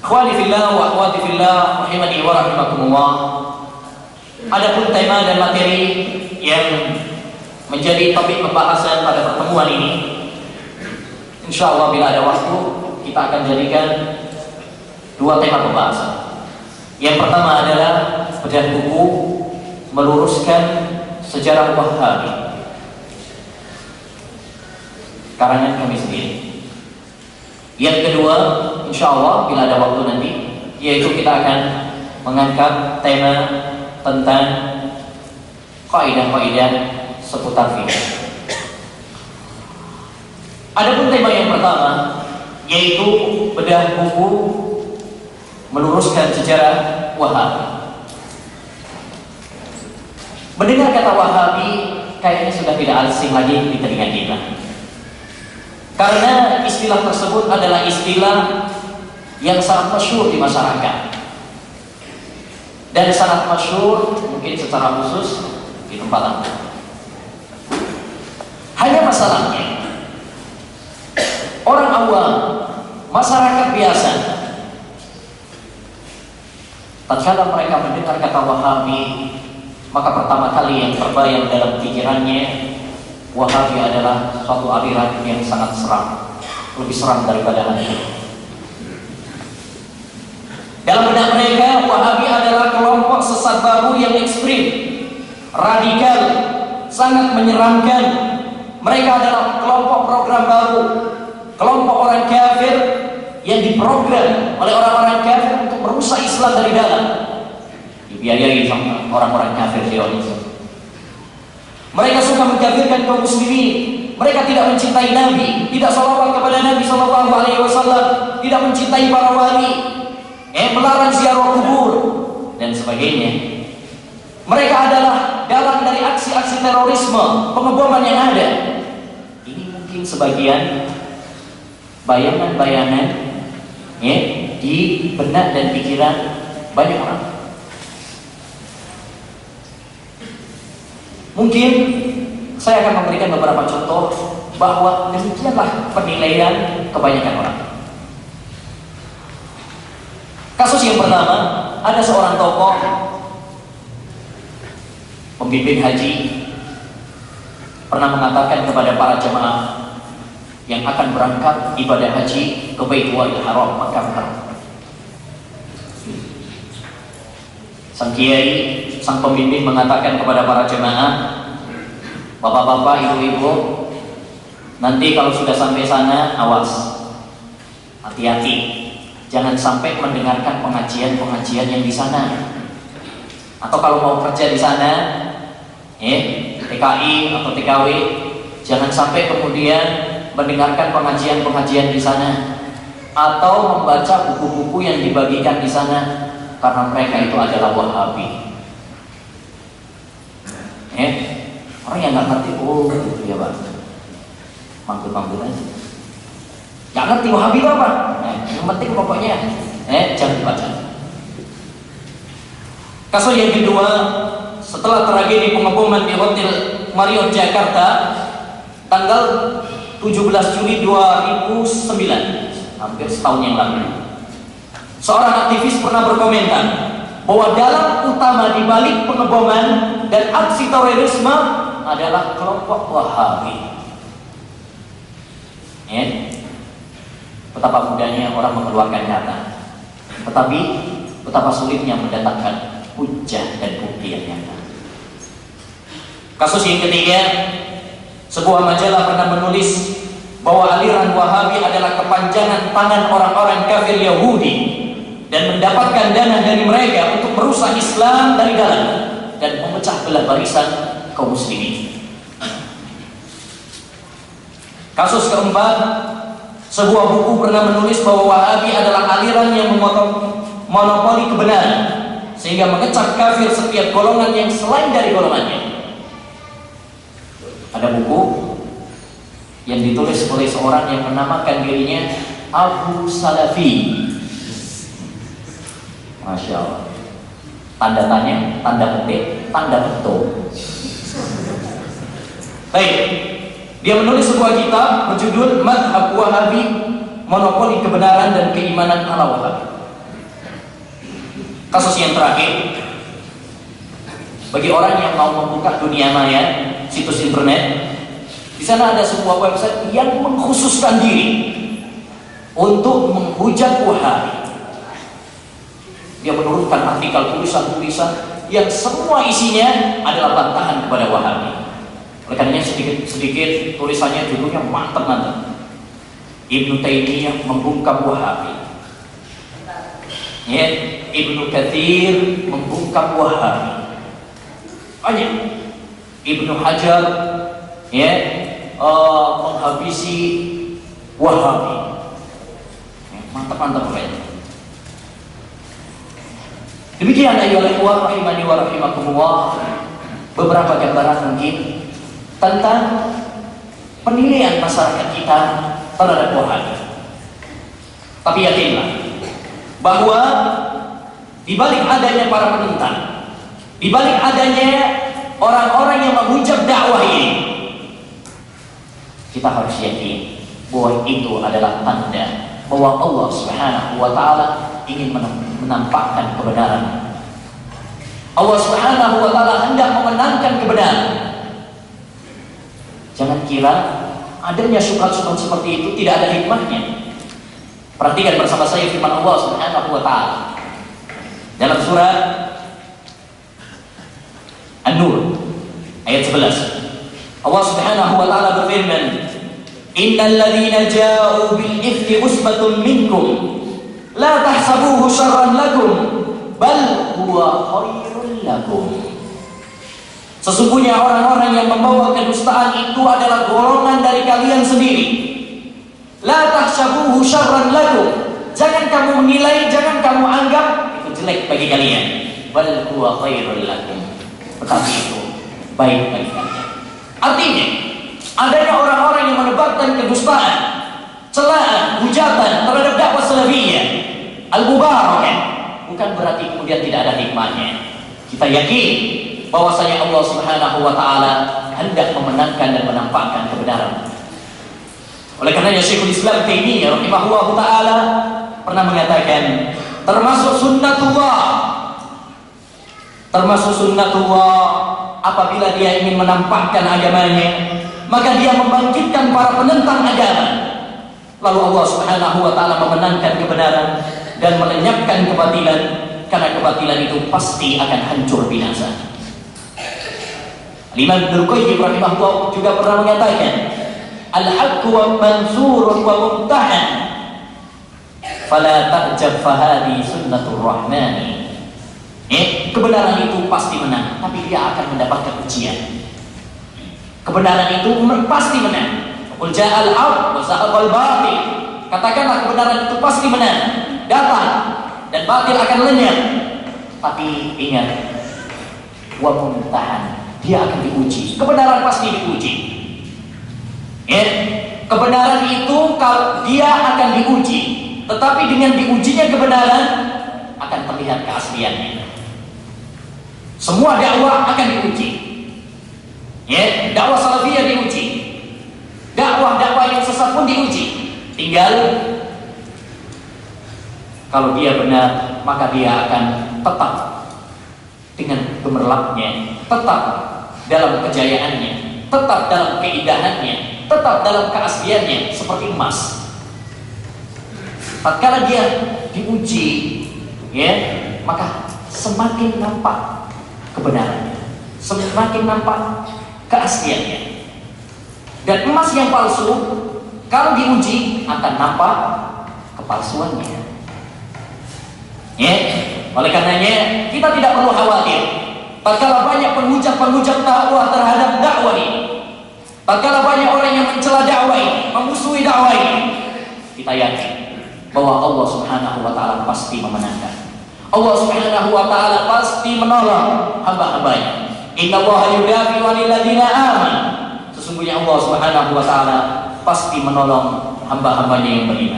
Ikhwani fillah wa akhwati fillah, rahimani wa rahimakumullah. Adapun tema dan materi yang menjadi topik pembahasan pada pertemuan ini, insyaallah bila ada waktu kita akan jadikan dua tema pembahasan. Yang pertama adalah bedah buku meluruskan sejarah Wahabi, karangan kami sendiri. Yang kedua, insyaallah bila ada waktu nanti, yaitu kita akan mengangkat tema tentang kaidah-kaidah seputar fikih. Adapun tema yang pertama, yaitu bedah buku meluruskan sejarah Wahabi. Mendengar kata Wahabi kayaknya sudah tidak asing lagi di telinga kita, karena istilah tersebut adalah istilah yang sangat masyhur di masyarakat dan sangat masyhur mungkin secara khusus di tempat Anda. Hanya masalahnya, orang awam, masyarakat biasa, tatkala mereka mendengar kata Wahabi, maka pertama kali yang terbayang dalam pikirannya, Wahabi adalah suatu aliran yang sangat seram, lebih seram daripada Hanafi. Dalam benak mereka, Wahabi adalah kelompok sesat baru yang ekstrim, radikal, sangat menyeramkan. Mereka adalah kelompok program baru, kelompok orang kafir yang diprogram oleh orang-orang kafir untuk merusak Islam dari dalam, dibiayai sama orang-orang kafir Zionis. Mereka suka mengkafirkan kaum muslimin. Mereka tidak mencintai Nabi, tidak sholawat kepada Nabi SAW, tidak mencintai para wali, melarang ziarah kubur dan sebagainya. Mereka adalah dalam dari aksi-aksi terorisme, pengeboman yang ada. Ini mungkin sebagian bayangan-bayangan di benak dan pikiran banyak orang. Mungkin saya akan memberikan beberapa contoh bahwa demikianlah penilaian kebanyakan orang. Kasus yang pertama, ada seorang tokoh pembimbing haji pernah mengatakan kepada para jemaah yang akan berangkat ibadah haji ke Baitullahil Haram, Makkah Haram. Sang kiai, sang pembimbing mengatakan kepada para jemaah, bapak-bapak, ibu-ibu, nanti kalau sudah sampai sana, awas, hati-hati, jangan sampai mendengarkan pengajian-pengajian yang di sana. Atau kalau mau kerja di sana, TKI atau TKW, jangan sampai kemudian mendengarkan pengajian-pengajian di sana, atau membaca buku-buku yang dibagikan di sana, karena mereka itu adalah Wahabi. Orang yang nggak ngerti, oh gitu ya Pak, manggil-manggil aja, nggak ngerti Wahabi apa? Yang penting pokoknya, jangan dibaca. Kasus yang kedua, setelah tragedi pengeboman di Hotel Marriott Jakarta tanggal 17 Juli 2009, hampir setahun yang lalu, seorang aktivis pernah berkomentar bahwa dalam utama di balik pengeboman dan aksi terorisme adalah kelompok Wahabi. Betapa mudahnya orang mengeluarkan kata, tetapi betapa sulitnya mendatangkan hujah dan bukti yang nyata. Kasus yang ketiga, sebuah majalah pernah menulis bahwa aliran Wahabi adalah kepanjangan tangan orang-orang kafir Yahudi dan mendapatkan dana dari mereka untuk merusak Islam dari dalam dan memecah belah barisan kaum muslimin. Kasus keempat, sebuah buku pernah menulis bahwa Wahabi adalah aliran yang monopoli kebenaran sehingga mengecap kafir setiap golongan yang selain dari golongannya. Ada buku yang ditulis oleh seorang yang menamakan dirinya Abu Salafi. Masya Allah. Tanda tanya, tanda petik, tanda betul. Baik, dia menulis sebuah kitab berjudul Madhab Wahabi, Monopoli Kebenaran dan Keimanan ala Wahabi. Kasus yang terakhir, bagi orang yang mau membuka dunia maya, situs internet, di sana ada sebuah website yang mengkhususkan diri untuk menghujat Wahabi. Dia menurunkan artikel tulisan-tulisan yang semua isinya adalah bantahan kepada Wahabi. Oleh karenanya sedikit tulisannya judulnya mantap-mantap. Ibnu Taimiyah membungkam Wahabi. Ya, Ibnu Katsir membungkam Wahabi. Banyak. Ibnu Hajar ya menghabisi Wahabi. Ya, mantap-mantap kayaknya. Demikian ayolah ikhwan rahimani wa rahimakumullah, beberapa gambaran mungkin tentang penilaian masyarakat kita terhadap Wahabi. Tapi yakinlah bahwa di balik adanya para penentang, di balik adanya orang-orang yang menghujat dakwah ini, kita harus yakin bahwa itu adalah tanda bahwa Allah Subhanahu wa taala ingin menampakkan kebenaran. Allah Subhanahu wa taala hendak memenangkan kebenaran. Jangan kira adanya syubhat-syubhat seperti itu tidak ada hikmahnya. Perhatikan bersama saya firman Allah Subhanahu wa taala dalam surat An-Nur ayat 11. Allah Subhanahu wa taala berfirman, "Innal ladzina ja'u bil ifki usbatun minkum la tahsabuhu syarran lakum bal huwa khairul lakum." Sesungguhnya orang-orang yang membawa kedustaan itu adalah golongan dari kalian sendiri. La tahsabuhu syarran lakum. Jangan kamu menilai, jangan kamu anggap itu jelek bagi kalian. Bal huwa khairul lakum. Tetapi itu baik bagi kalian. Artinya, adanya orang-orang yang menebarkan kedustaan, celaan, hujatan terhadap dakwah salafiyah al-mubarakah, bukan berarti kemudian tidak ada hikmahnya. Kita yakin bahwasanya Allah Subhanahu wa taala hendak memenangkan dan menampakkan kebenaran. Oleh karenanya Syekhul Islam Taimiyah rahimahullah taala pernah mengatakan, termasuk sunnatullah apabila dia ingin menampakkan agamanya, maka dia membangkitkan para penentang agama. Lalu Allah Subhanahu wa taala memenangkan kebenaran dan melenyapkan kebatilan, karena kebatilan itu pasti akan hancur binasa. Imam Ibnu Qayyim rahimahullah juga pernah mengatakan, al-haqqu wa mansurun wa mumtahan fala ta'jab fahadi sunnatur rahmani. Kebenaran itu pasti menang, tapi dia akan mendapatkan ujian. Kebenaran itu pasti menang. Qul ja'al haqq wa zahaqal batil. Katakanlah kebenaran itu pasti menang, datang, dan batil akan lenyap. Tapi ingat, wa mumtahan, dia akan diuji. Kebenaran pasti diuji. Kebenaran itu kalau dia akan diuji, tetapi dengan diujinya kebenaran akan terlihat keasliannya. Semua dakwah akan diuji. Dakwah salafiyah diuji. Dakwah-dakwah yang sesat pun diuji. Tinggal kalau dia benar, maka dia akan tetap dengan gemerlapnya, tetap dalam kejayaannya, tetap dalam keindahannya, tetap dalam keasliannya seperti emas. Tatkala dia diuji, maka semakin nampak kebenarannya, semakin nampak keasliannya. Dan emas yang palsu kalau diuji akan nampak kepalsuannya. Oleh karenanya kita tidak perlu khawatir tatkala banyak penghujat dakwah terhadap dakwah ini, tatkala banyak orang yang mencela dakwah ini, memusuhi dakwah ini. Kita yakin bahwa Allah Subhanahu wa taala pasti memenangkan. Allah Subhanahu wa taala pasti menolong hamba-hambanya. Innallaha yudafi'u 'anil ladzina amanu. Sesungguhnya Allah Subhanahu wa taala pasti menolong hamba-hambanya yang beriman.